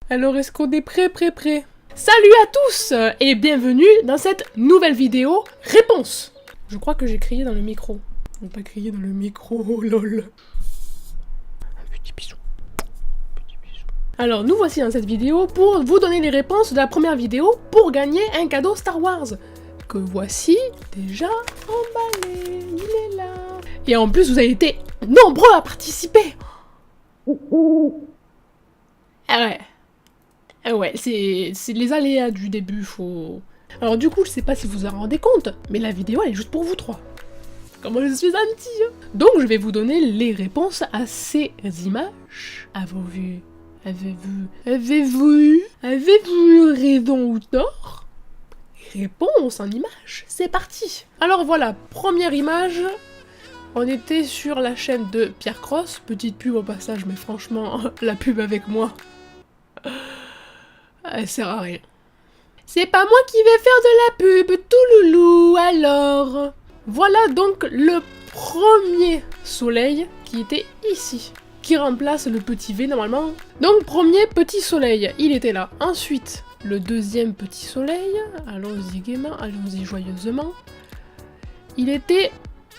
Alors est-ce qu'on est prêt? Salut à tous et bienvenue dans cette nouvelle vidéo réponse. Je crois que j'ai crié dans le micro. Non, pas crié dans le micro, oh lol. Un petit bisou. Petit bisou. Alors nous voici dans cette vidéo pour vous donner les réponses de la première vidéo pour gagner un cadeau Star Wars. Que voici déjà emballé, il est là. Et en plus vous avez été nombreux à participer. Ah ouais. Ah ouais, c'est les aléas du début, faut... Alors du coup, je sais pas si vous en rendez compte, mais la vidéo elle est juste pour vous trois. Comment je suis gentille. Donc je vais vous donner les réponses à ces images. Avez-vous raison ou tort? Réponse en images, c'est parti. Alors voilà, première image. On était sur la chaîne de Pierre Cross, petite pub au passage, mais franchement, la pub avec moi, elle sert à rien. C'est pas moi qui vais faire de la pub, tout loulou, alors. Voilà donc le premier soleil qui était ici, qui remplace le petit V normalement. Donc premier petit soleil, il était là. Ensuite, le deuxième petit soleil, allons-y gaiement, allons-y joyeusement, il était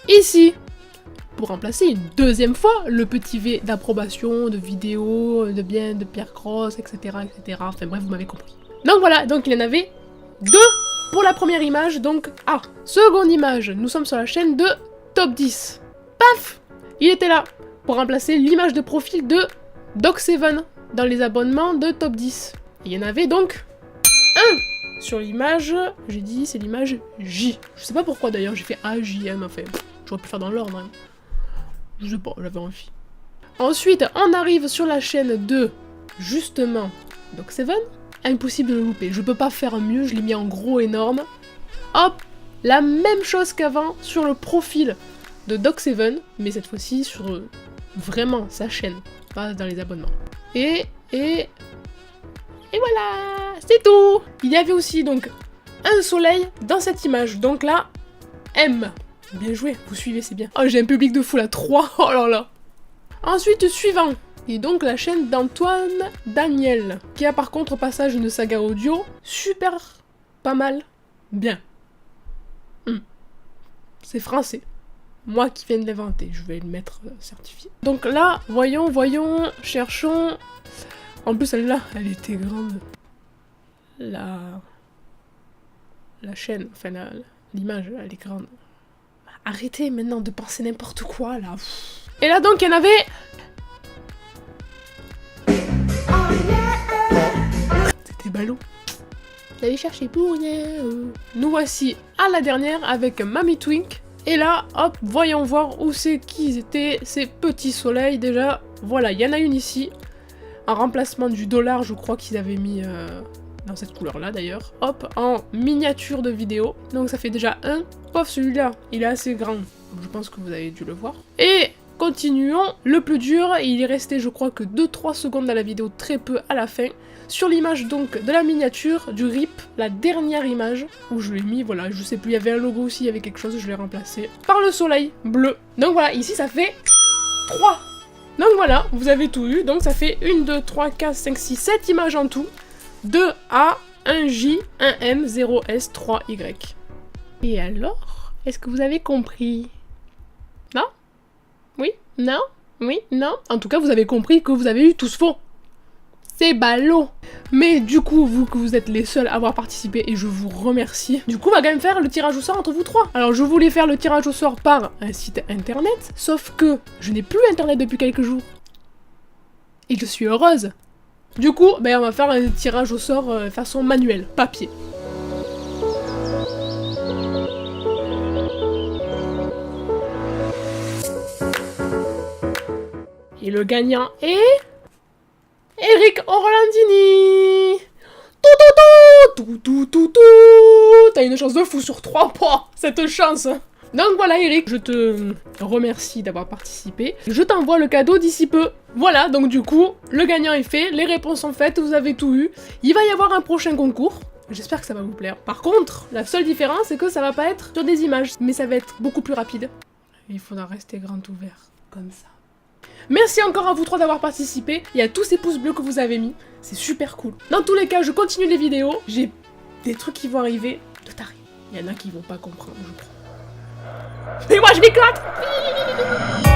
ici. Pour remplacer une deuxième fois le petit V d'approbation, de vidéo, de bien, de Pierre Cross, etc., etc. Enfin bref, vous m'avez compris. Donc voilà, donc il y en avait deux pour la première image, donc seconde image, nous sommes sur la chaîne de Top 10. Paf! Il était là, pour remplacer l'image de profil de Doc7 dans les abonnements de Top 10. Et il y en avait donc un sur l'image, j'ai dit c'est l'image J. Je sais pas pourquoi d'ailleurs j'ai fait A, J, M, enfin, j'aurais pu faire dans l'ordre, hein. Je sais pas, j'avais envie. Ensuite, on arrive sur la chaîne de, justement, Doc7. Impossible de le louper. Je peux pas faire mieux, je l'ai mis en gros énorme. Hop, la même chose qu'avant sur le profil de Doc7, mais cette fois-ci sur vraiment sa chaîne, pas dans les abonnements. Et voilà, c'est tout. Il y avait aussi donc un soleil dans cette image, donc là, M. Bien joué, vous suivez, c'est bien. Oh, j'ai un public de fou là, 3, oh là là. Ensuite, suivant, et donc la chaîne d'Antoine Daniel, qui a par contre au passage une saga audio, super, pas mal, bien. C'est français. Moi qui viens de l'inventer, je vais le mettre certifié. Donc là, voyons, cherchons. En plus, celle-là, elle était grande. La chaîne, enfin l'image, elle est grande. Arrêtez maintenant de penser n'importe quoi, là. Et là, donc, il y en avait... C'était ballot. J'allais chercher pour rien. Nous voici à la dernière avec Mamie Twink. Et là, hop, voyons voir où c'est qu'ils étaient, ces petits soleils, déjà. Voilà, il y en a une ici. En remplacement du dollar, je crois qu'ils avaient mis... dans cette couleur-là d'ailleurs. Hop, en miniature de vidéo. Donc ça fait déjà un. Pauvre celui-là, il est assez grand. Je pense que vous avez dû le voir. Et continuons. Le plus dur, il est resté je crois que 2-3 secondes dans la vidéo, très peu à la fin. Sur l'image donc de la miniature, du RIP, la dernière image, où je l'ai mis, voilà, je sais plus, il y avait un logo aussi, il y avait quelque chose, je l'ai remplacé par le soleil bleu. Donc voilà, ici ça fait 3. Donc voilà, vous avez tout eu. Donc ça fait 1, 2, 3, 4, 5, 6, 7 images en tout. 2A, 1J, 1M, 0S, 3Y. Et alors, est-ce que vous avez compris? Non? Oui? Non? Oui? Non? En tout cas, vous avez compris que vous avez eu tous faux. C'est ballot. Mais du coup, vous que vous êtes les seuls à avoir participé, et je vous remercie, du coup, on va quand même faire le tirage au sort entre vous trois. Alors, je voulais faire le tirage au sort par un site internet, sauf que je n'ai plus internet depuis quelques jours. Et je suis heureuse. Du coup, ben on va faire un tirage au sort façon manuelle, papier. Et le gagnant est... Eric Orlandini. Tout. T'as une chance de fou sur 3 points, cette chance. Donc voilà Eric, je te remercie d'avoir participé. Je t'envoie le cadeau d'ici peu. Voilà, donc du coup, le gagnant est fait, les réponses sont faites, vous avez tout eu. Il va y avoir un prochain concours. J'espère que ça va vous plaire. Par contre, la seule différence, c'est que ça va pas être sur des images, mais ça va être beaucoup plus rapide. Il faudra rester grand ouvert, comme ça. Merci encore à vous trois d'avoir participé, et à tous ces pouces bleus que vous avez mis. C'est super cool. Dans tous les cas, je continue les vidéos. J'ai des trucs qui vont arriver de taré. Il y en a qui vont pas comprendre, je crois. Mais moi, je m'éclate.